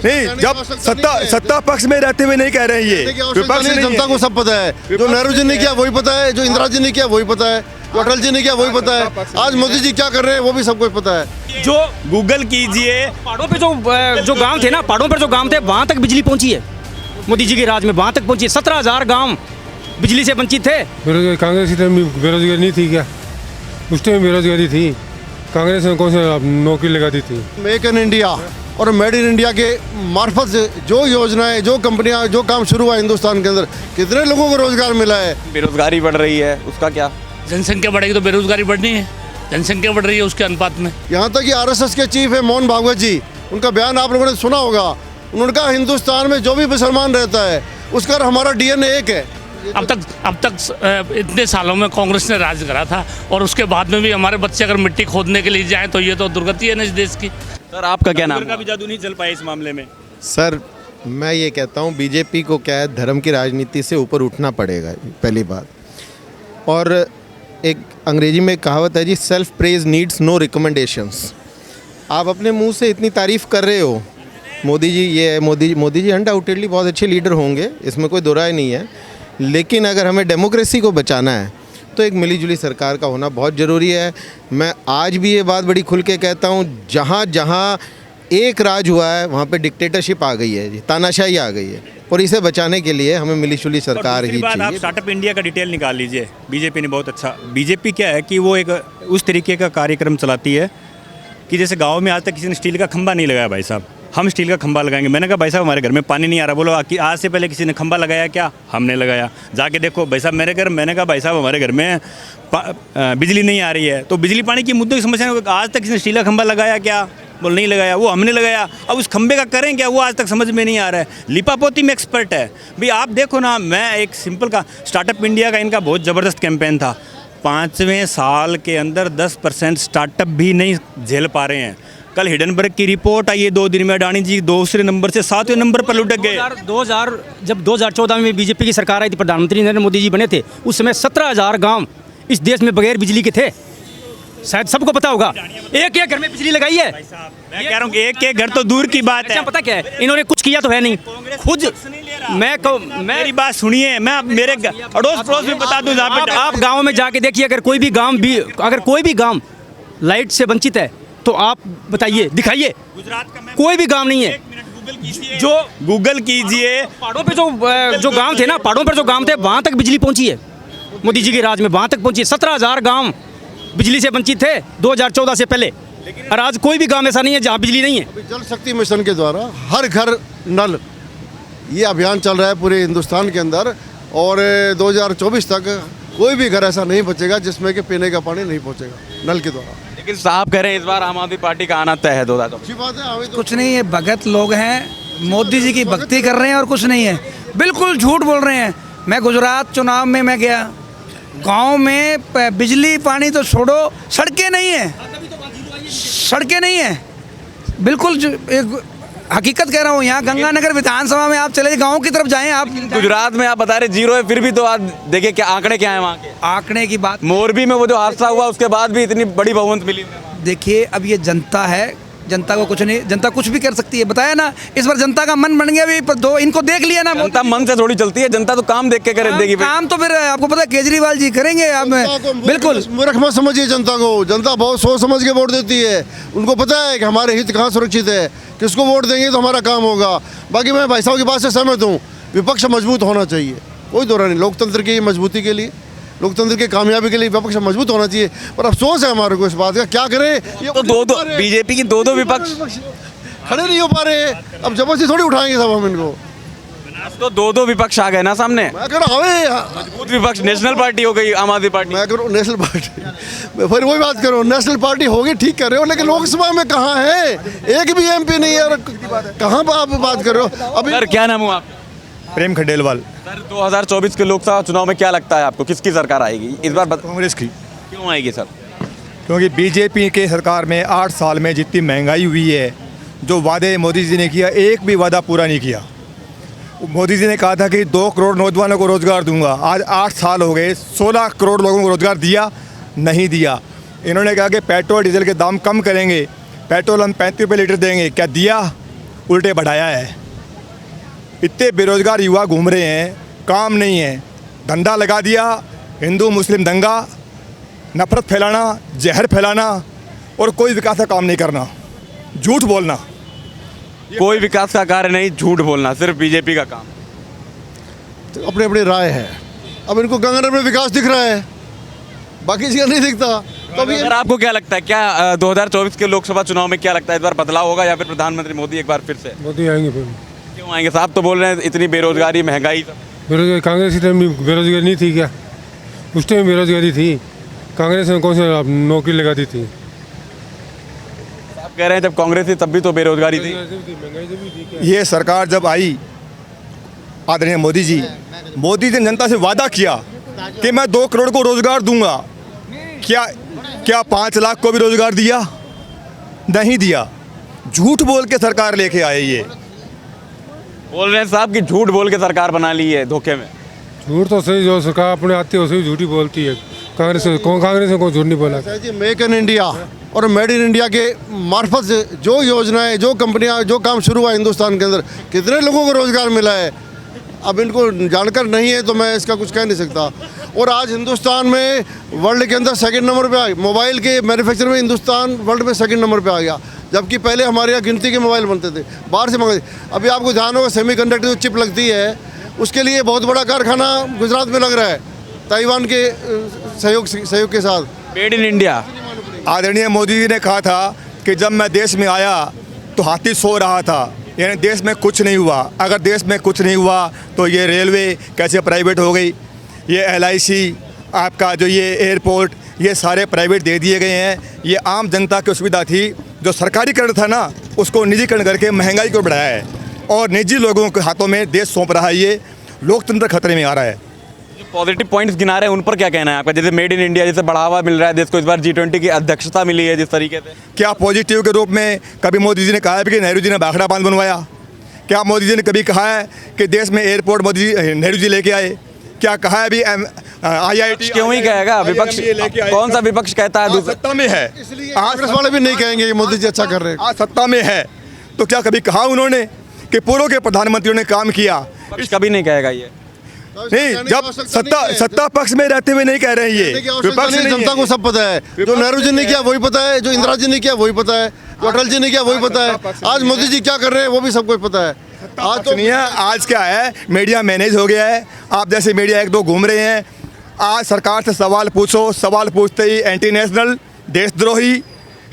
नहीं, जब सत्ता पक्ष में रहते हुए नहीं कह रहे हैं, ये विपक्ष नहीं, जनता को सब पता है। जो नेहरू जी ने किया वही पता है, जो इंदिरा जी ने किया वही पता है, जो अटल जी ने किया वही पता है, आज मोदी जी क्या कर रहे हैं वो भी सबको पता है। जो गूगल कीजिए, पहाड़ों पे जो गांव थे ना, पहाड़ों पर जो गांव थे वहां तक बिजली पहुंची है मोदी जी के राज में, वहां तक पहुंची है। 17,000 गांव बिजली से वंचित थे। बेरोजगारी कांग्रेस की टाइम बेरोजगारी नहीं थी क्या? उस टाइम बेरोजगारी थी, कांग्रेस ने कौन सा नौकरी लगा दी थी? मेक इन इंडिया और मेड इन इंडिया के मार्फत से जो योजनाएं, जो कंपनियां, जो काम शुरू हुआ हिंदुस्तान के अंदर, कितने लोगों को रोजगार मिला है। बेरोजगारी बढ़ रही है, उसका क्या? जनसंख्या बढ़ेगी तो बेरोजगारी बढ़नी है, जनसंख्या बढ़ रही है उसके अनुपात में। यहाँ तक कि आरएसएस के चीफ है मोहन भागवत जी, उनका बयान आप लोगों ने सुना होगा। उन्होंने कहा हिंदुस्तान में जो भी मुसलमान रहता है उसका हमारा डीएनए एक है। अब तक इतने सालों में कांग्रेस ने राज करा था और उसके बाद में भी हमारे बच्चे अगर मिट्टी खोदने के लिए जाएं तो ये तो दुर्गति है ना इस देश की। सर आपका क्या नाम? का भी जादू नहीं चल पाया इस मामले में। सर मैं ये कहता हूँ बीजेपी को क्या है, धर्म की राजनीति से ऊपर उठना पड़ेगा, पहली बात। और एक अंग्रेजी में कहावत है जी, self praise needs no recommendations. आप अपने मुंह से इतनी तारीफ़ कर रहे हो मोदी जी, ये मोदी जी अनडाउटेडली बहुत अच्छे लीडर होंगे, इसमें कोई दो राय नहीं है, लेकिन अगर हमें डेमोक्रेसी को बचाना है तो एक मिलीजुली सरकार का होना बहुत ज़रूरी है। मैं आज भी ये बात बड़ी खुल के कहता हूँ, जहाँ जहाँ एक राज हुआ है वहाँ पे डिक्टेटरशिप आ गई है जी, तानाशाही आ गई है, और इसे बचाने के लिए हमें मिलीजुली सरकार ही चाहिए। आप स्टार्टअप इंडिया का डिटेल निकाल लीजिए, बीजेपी ने बहुत अच्छा, बीजेपी क्या है कि वो एक उस तरीके का कार्यक्रम चलाती है कि जैसे गाँव में आज तक किसी ने स्टील का खंभा नहीं लगाया, भाई साहब हम स्टील का खंभा लगाएंगे। मैंने कहा भाई साहब हमारे घर में पानी नहीं आ रहा, बोलो आज से पहले किसी ने खंभा लगाया क्या? हमने लगाया। जाके देखो भाई साहब मेरे घर, मैंने कहा भाई साहब हमारे घर में बिजली नहीं आ रही है, तो बिजली पानी की मुद्दों की समस्या आज तक किसी ने स्टील का खंभा लगाया क्या? बोल नहीं लगाया, वो हमने लगाया। अब उस खंभे का करें क्या, वो आज तक समझ में नहीं आ रहा है। लिपापोती में एक्सपर्ट है भाई। आप देखो ना, मैं एक सिंपल का स्टार्टअप इंडिया का इनका बहुत ज़बरदस्त कैंपेन था। 5वें साल के अंदर 10% स्टार्टअप भी नहीं झेल पा रहे हैं। कल हिडनबर्ग की रिपोर्ट आई है 2 दिन में, अडानी जी दूसरे नंबर से 7वें नंबर पर लुढ़क गए। जब 2014 में बीजेपी की सरकार आई थी, प्रधानमंत्री नरेंद्र मोदी जी बने थे, उस समय 17,000 गांव इस देश में बगैर बिजली के थे। शायद सबको पता होगा, एक घर में बिजली लगाई है। मैं कह रहा हूँ एक घर तो दूर की बात है। पता क्या है, इन्होंने कुछ किया तो है नहीं खुद। मेरी बात सुनिए, मैं मेरे अड़ोस पड़ोस में बता दूं, आप गाँव में जाके देखिए, अगर कोई भी गाँव लाइट से वंचित है तो आप बताइए, दिखाइए। गुजरात का कोई भी गांव नहीं है। जो गूगल कीजिए, पहाड़ों पे जो गांव थे ना, पहाड़ों पर जो गांव थे वहां तक बिजली पहुंची है मोदी जी के राज में, वहां तक पहुंची है। 17,000 गांव बिजली से वंचित थे 2014 से पहले, और आज कोई भी गांव ऐसा नहीं है जहां बिजली नहीं है। जल शक्ति मिशन के द्वारा हर घर नल, ये अभियान चल रहा है पूरे हिंदुस्तान के अंदर, और 2024 तक कोई भी घर ऐसा नहीं बचेगा जिसमें कि पीने का पानी नहीं पहुंचेगा नल के द्वारा। लेकिन साहब कह रहे हैं इस बार आम आदमी पार्टी का आना तय है। तो अच्छी बात है। कुछ नहीं है, भगत लोग हैं, मोदी जी की भक्ति कर रहे हैं और कुछ नहीं है, बिल्कुल झूठ बोल रहे हैं। मैं गुजरात चुनाव में मैं गया, गांव में बिजली पानी तो छोड़ो, सड़कें नहीं है, बिल्कुल एक हकीकत कह रहा हूँ। यहाँ गंगानगर विधानसभा में आप चले गांव की तरफ जाएं, आप गुजरात में आप बता रहे 0 है, फिर भी तो आज देखिए क्या आंकड़े क्या है वहाँ के। आंकड़े की बात, मोरबी में वो जो हादसा हुआ उसके बाद भी इतनी बड़ी बहुमत मिली। देखिए अब ये जनता है, जनता को कुछ नहीं, जनता कुछ भी कर सकती है, बताया ना। इस बार जनता का मन बन गया भी, दो इनको देख लिया ना। जनता मन से थोड़ी चलती है, जनता तो काम देख के कर देगी। काम तो फिर आपको पता है केजरीवाल जी करेंगे। आप बिल्कुल मूर्ख मत समझिए जनता को, जनता बहुत सोच समझ के वोट देती है। उनको पता है कि हमारे हित कहाँ सुरक्षित है, किसको वोट देंगे तो हमारा काम होगा। बाकी मैं भाई साहब की बात से सहमत हूँ, विपक्ष मजबूत होना चाहिए, कोई दो राय नहीं। लोकतंत्र की मजबूती के लिए, लोकतंत्र की कामयाबी के लिए विपक्ष मजबूत होना चाहिए, पर अफसोस है हमारे को इस बात का। क्या करें, तो दो बीजेपी की दो विपक्ष खड़े नहीं हो पा रहे। अब जबरदस्ती थोड़ी उठाएंगे सब हम इनको। तो दो विपक्ष आ गए ना सामने। मैं कह रहा हूँ मजबूत विपक्ष, नेशनल पार्टी हो गई आम आदमी पार्टी। मैं करूँ नेशनल पार्टी, फिर वही बात करो, नेशनल पार्टी होगी, ठीक कर रहे हो, लेकिन लोकसभा में कहाँ है, एक भी एमपी नहीं है। और कहाँ पर आप बात कर रहे हो अभी? सर क्या नाम हुआ? प्रेम खंडेलवाल। सर 2024 के लोकसभा चुनाव में क्या लगता है आपको, किसकी सरकार आएगी इस बार? कांग्रेस की। क्यों आएगी सर? क्योंकि बीजेपी के सरकार में 8 साल में जितनी महंगाई हुई है, जो वादे मोदी जी ने किया, एक भी वादा पूरा नहीं किया। मोदी जी ने कहा था कि 2 करोड़ नौजवानों को रोज़गार दूंगा, आज 8 साल हो गए, 16 करोड़ लोगों को रोज़गार दिया नहीं दिया। इन्होंने कहा कि पेट्रोल डीजल के दाम कम करेंगे, पेट्रोल हम 35 रुपये लीटर देंगे, क्या दिया? उल्टे बढ़ाया है। इतने बेरोजगार युवा घूम रहे हैं, काम नहीं है, धंधा लगा दिया, हिंदू मुस्लिम दंगा, नफरत फैलाना, जहर फैलाना और कोई विकास का काम नहीं करना, झूठ बोलना। कोई विकास का कार्य नहीं, झूठ बोलना सिर्फ बीजेपी का काम। तो अपनी अपनी राय है। अब इनको गंगानगर में विकास दिख रहा है, बाकी चीज़ नहीं दिखता। तो अभी अगर आपको क्या लगता है, क्या 2024 के लोकसभा चुनाव में क्या लगता है, इस बार बदलाव होगा या फिर प्रधानमंत्री मोदी एक बार फिर से? मोदी आएंगे फिर। क्यों आएंगे साहब? तो बोल रहे हैं इतनी बेरोजगारी, महंगाई। बेरोजगारी कांग्रेस के टाइम भी बेरोजगारी नहीं थी क्या? उस टाइम बेरोजगारी थी। कांग्रेस ने कौन सी नौकरी लगा दी थी? आप कह रहे हैं जब कांग्रेस थी तब भी तो बेरोजगारी थी। ये सरकार जब आई, आदरणीय मोदी जी ने जनता से वादा किया कि मैं 2 करोड़ को रोजगार दूंगा। क्या 5 लाख को भी रोजगार दिया? नहीं दिया। झूठ बोल के सरकार लेके आए। ये बोल रहे हैं साहब कि झूठ बोल के सरकार बना ली है धोखे में। झूठ तो सही, जो सरकार अपने आती है उसे झूठी बोलती है। कांग्रेस ने कोई झूठ नहीं बोला। जी मेक इन इंडिया और मेड इन इंडिया के मार्फत से जो योजनाएं, जो कंपनियां, जो काम शुरू हुआ हिंदुस्तान के अंदर, कितने लोगों को रोजगार मिला है। अब इनको जानकर नहीं है तो मैं इसका कुछ कह नहीं सकता। और आज हिंदुस्तान में वर्ल्ड के अंदर 2nd नंबर पे आ गया। मोबाइल के मैन्युफैक्चर में हिंदुस्तान वर्ल्ड में 2nd नंबर पे आ गया, जबकि पहले हमारे यहाँ गिनती के मोबाइल बनते थे, बाहर से मंगाते। अभी आपको ध्यान होगा सेमीकंडक्टर जो चिप लगती है उसके लिए बहुत बड़ा कारखाना गुजरात में लग रहा है, ताइवान के सहयोग के साथ। Made in India. आदरणीय मोदी जी ने कहा था कि जब मैं देश में आया तो हाथी सो रहा था, यानी देश में कुछ नहीं हुआ। अगर देश में कुछ नहीं हुआ तो ये रेलवे कैसे प्राइवेट हो गई, ये LIC, आपका जो ये एयरपोर्ट, ये सारे प्राइवेट दे दिए गए हैं। ये आम जनता की सुविधा थी। जो सरकारीकरण था ना, उसको निजीकरण करके महंगाई को बढ़ाया है और निजी लोगों के हाथों में देश सौंप रहा है। ये लोकतंत्र खतरे में आ रहा है। जो पॉजिटिव पॉइंट्स गिना रहे हैं उन पर क्या कहना है आपका? जैसे मेड इन इंडिया, जैसे बढ़ावा मिल रहा है देश को, इस बार G20 की अध्यक्षता मिली है जिस तरीके से। क्या पॉजिटिव के रूप में कभी मोदी जी ने कहा है कि नेहरू जी ने भाखड़ा बांध बनवाया? क्या मोदी जी ने कभी कहा है कि देश में एयरपोर्ट नेहरू जी लेके आए? क्या कहा है अभी IIT? क्यों ही कहेगा विपक्ष? कौन सा विपक्ष कहता है? आज सत्ता में है, कांग्रेस वाले भी नहीं कहेंगे कि मोदी जी अच्छा कर रहे हैं। आज सत्ता में है तो क्या कभी कहा उन्होंने कि पूर्व के प्रधानमंत्रियों ने काम किया? कभी नहीं कहेगा ये। नहीं, जब सत्ता पक्ष में रहते हुए नहीं कह रहे हैं ये। विपक्ष नहीं, जनता को सब पता है। जो नेहरू जी ने किया वही पता है, जो इंदिरा जी ने किया वही पता है, जो अटल जी ने किया वही पता है। आज मोदी जी क्या कर रहे हैं वो भी सबको पता है। आज तो नहीं है। आज क्या है, मीडिया मैनेज हो गया है। आप जैसे मीडिया 1-2 घूम रहे हैं। आज सरकार से सवाल पूछो, सवाल पूछते ही एंटी नेशनल, देशद्रोही,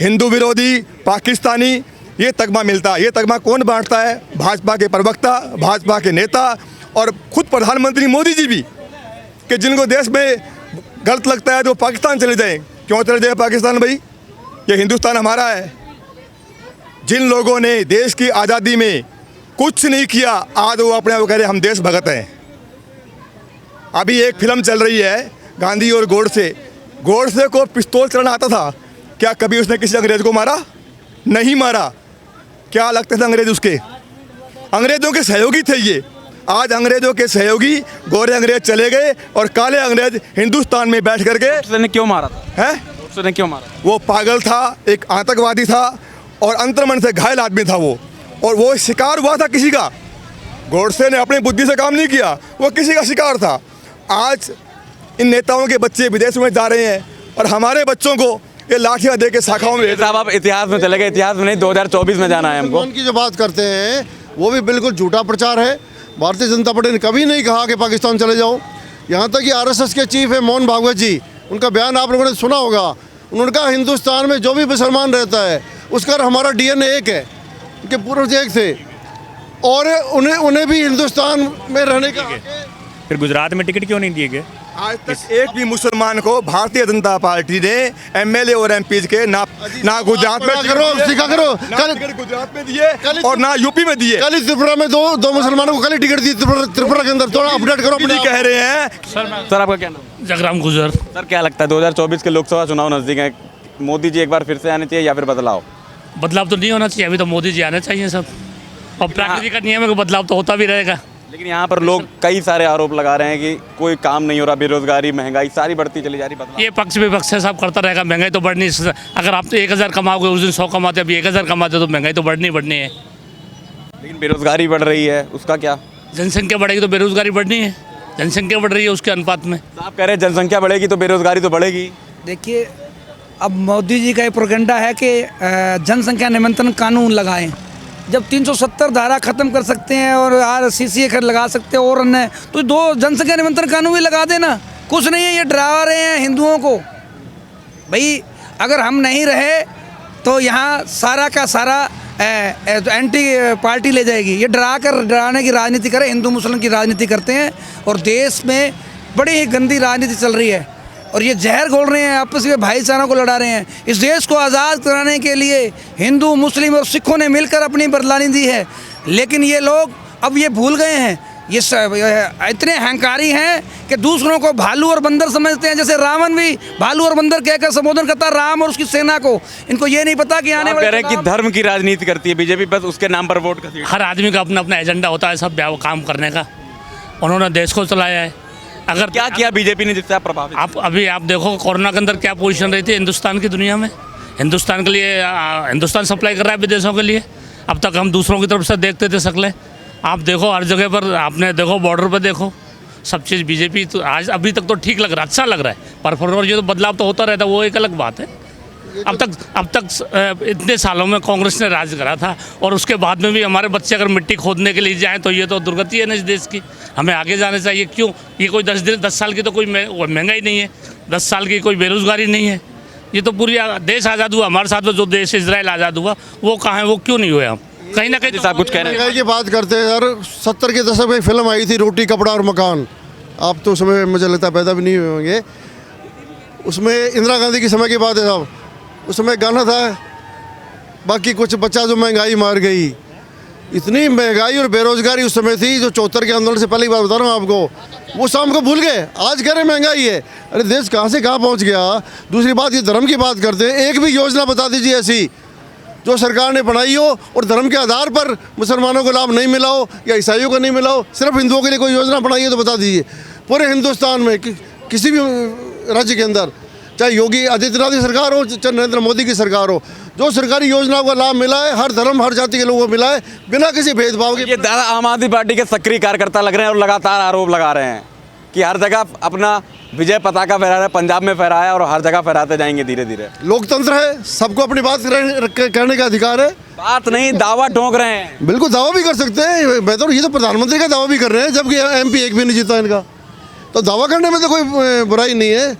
हिंदू विरोधी, पाकिस्तानी ये तगमा मिलता है। ये तगमा कौन बांटता है? भाजपा के प्रवक्ता, भाजपा के नेता और खुद प्रधानमंत्री मोदी जी भी, कि जिनको देश में गलत लगता है तो पाकिस्तान चले जाएं। क्यों चले जाए पाकिस्तान भाई? ये हिंदुस्तान हमारा है। जिन लोगों ने देश की आज़ादी में कुछ नहीं किया, आज वो अपने आप कह रहे हम देश भगत हैं। अभी एक फिल्म चल रही है गांधी और गोडसे। गोडसे को पिस्तौल चलाना आता था क्या? कभी उसने किसी अंग्रेज को मारा? नहीं मारा। क्या लगते थे अंग्रेज उसके? अंग्रेजों के सहयोगी थे ये। आज अंग्रेजों के सहयोगी गोरे अंग्रेज चले गए और काले अंग्रेज हिंदुस्तान में बैठ करके। उसने क्यों मारा था? हैं? उसने क्यों मारा? वो पागल था, एक आतंकवादी था और अंतर्मन से घायल आदमी था वो, और वो शिकार हुआ था किसी का। गोडसे ने अपनी बुद्धि से काम नहीं किया, वो किसी का शिकार था। आज इन नेताओं के बच्चे विदेशों में जा रहे हैं और हमारे बच्चों को ये लाठियां दे के शाखाओं में। साहब आप इतिहास में चले गए, इतिहास में नहीं 2024 में जाना है हमको। उनकी जो बात करते हैं वो भी बिल्कुल झूठा प्रचार है। भारतीय जनता पार्टी ने कभी नहीं कहा कि पाकिस्तान चले जाओ। यहाँ तक कि RSS के चीफ है मोहन भागवत जी, उनका बयान आप लोगों ने सुना होगा। उन्होंने कहा हिंदुस्तान में जो भी मुसलमान रहता है उसका हमारा DNA एक है, उनके पूर्वज एक थे और उन्हें भी हिंदुस्तान में रहने का। फिर गुजरात में टिकट क्यों नहीं दिए गए? आज तक एक भी मुसलमान को भारतीय जनता पार्टी ने MLA और MPs के ना गुजरात में सिखा करो कल गुजरात में दिए और ना यूपी में दिए। कल त्रिपुरा में दो मुसलमानों को कल टिकट दी त्रिपुरा के अंदर। थोड़ा अपडेट करो। अपनी कह रहे हैं। सर आपका क्या नाम? जगराम गुजर। सर क्या लगता है 2024 के लोकसभा चुनाव नजदीक है, मोदी जी एक बार फिर से आने चाहिए या फिर बदलाव? बदलाव तो नहीं होना चाहिए, अभी तो मोदी जी आने चाहिए सब। और प्रकृति का नियम है कि बदलाव तो होता भी रहेगा। लेकिन यहाँ पर लोग कई सारे आरोप लगा रहे हैं कि कोई काम नहीं हो रहा, बेरोजगारी, महंगाई सारी बढ़ती चली जा रही। बदलाव ये पक्ष विपक्ष है, सब करता रहेगा। महंगाई तो बढ़नी। अगर आप तो 1000 कमाओगे, उस दिन 100 कमाते, अभी 1000 कमाते तो महंगाई तो बढ़नी है। लेकिन बेरोजगारी बढ़ रही है, उसका क्या? जनसंख्या बढ़ेगी तो बेरोजगारी बढ़नी है, जनसंख्या बढ़ रही है उसके अनुपात में। आप कह रहे हैं जनसंख्या बढ़ेगी तो बेरोजगारी तो बढ़ेगी। देखिए, अब मोदी जी का ये प्रोपेगेंडा है कि जनसंख्या नियंत्रण कानून लगाएं। जब 370 धारा ख़त्म कर सकते हैं और RCCA लगा सकते हैं और अन्य, तो 2 जनसंख्या नियंत्रण कानून भी लगा देना। कुछ नहीं है, ये डरा रहे हैं हिंदुओं को। भाई अगर हम नहीं रहे तो यहाँ सारा का सारा एंटी पार्टी ले जाएगी। ये डराने की राजनीति करे, हिंदू मुस्लिम की राजनीति करते हैं और देश में बड़ी ही गंदी राजनीति चल रही है और ये जहर घोल रहे हैं, आपस में भाईचारों को लड़ा रहे हैं। इस देश को आज़ाद कराने के लिए हिंदू मुस्लिम और सिखों ने मिलकर अपनी बरदानी दी है, लेकिन ये लोग अब ये भूल गए हैं। ये इतने अहंकारी हैं कि दूसरों को भालू और बंदर समझते हैं। जैसे रावण भी भालू और बंदर कहकर संबोधन करता है राम और उसकी सेना को। इनको ये नहीं पता कि आने आप कह रहे हैं कि धर्म की राजनीति करती है बीजेपी, बस उसके नाम पर वोट का। हर आदमी का अपना अपना एजेंडा होता है सब काम करने का। उन्होंने देश को चलाया है। अगर क्या किया बीजेपी ने जिससे आप प्रभावित? आप देखो कोरोना के अंदर क्या पोजीशन रही थी हिंदुस्तान की दुनिया में। हिंदुस्तान के लिए हिंदुस्तान सप्लाई कर रहा है विदेशों के लिए। अब तक हम दूसरों की तरफ से देखते थे शक्लें। आप देखो हर जगह पर, आपने देखो बॉर्डर पर देखो, सब चीज़ बीजेपी तो आज अभी तक तो ठीक लग रहा है, अच्छा लग रहा है। परफॉर्मर जो तो बदलाव तो होता रहता है, वो एक अलग बात है। अब तक इतने सालों में कांग्रेस ने राज करा था और उसके बाद में भी हमारे बच्चे अगर मिट्टी खोदने के लिए जाएँ तो ये तो दुर्गति है ना इस देश की। हमें आगे जाना चाहिए। क्यों? ये कोई 10 साल की तो कोई महंगाई नहीं है, 10 साल की कोई बेरोजगारी नहीं है। ये तो पूरी देश आज़ाद हुआ। हमारे साथ में जो देश इजराइल आज़ाद हुआ वो कहाँ है, वो क्यों नहीं हुए? हम कहीं ना कहीं आप कुछ कह रहे हैं। महंगाई की बात करते हैं यार। 70 के दशक में फिल्म आई थी रोटी कपड़ा और मकान। आप तो उसमें मुझे लगता है पैदा भी नहीं हुए होंगे। उसमें इंदिरा गांधी के समय की बात है साहब। उसमें गाना था, बाकी कुछ बच्चा जो महंगाई मार गई। इतनी महंगाई और बेरोजगारी उस समय थी जो 74 के आंदोलन से पहले की बात बता रहा हूँ आपको। वो शाम को भूल गए, आज कह रहे महंगाई है। अरे देश कहाँ से कहाँ पहुँच गया। दूसरी बात, ये धर्म की बात करते हैं। एक भी योजना बता दीजिए ऐसी जो सरकार ने बनाई हो और धर्म के आधार पर मुसलमानों को लाभ नहीं मिला हो या ईसाइयों को नहीं मिला हो, सिर्फ हिंदुओं के लिए कोई योजना बनाई है तो बता दीजिए। पूरे हिंदुस्तान में किसी भी राज्य के अंदर, चाहे योगी आदित्यनाथ की सरकार हो चाहे नरेंद्र मोदी की सरकार हो, जो सरकारी योजनाओं का लाभ मिला है हर धर्म हर जाति के लोगों को मिला है बिना किसी भेदभाव के। ये दादा आम आदमी पार्टी के सक्रिय कार्यकर्ता लग रहे हैं और लगातार आरोप लगा रहे हैं कि हर जगह अपना विजय पताका फहरा रहे हैं। पंजाब में फहराया और हर जगह फहराते जाएंगे धीरे धीरे। लोकतंत्र है, सबको अपनी बात करने का अधिकार है। बात नहीं, दावा ठोक रहे हैं। बिल्कुल दावा भी कर सकते हैं। मैं तो ये तो प्रधानमंत्री का दावा भी कर रहे हैं, जबकि MP एक भी नहीं जीता इनका। तो दावा करने में तो कोई बुराई नहीं है।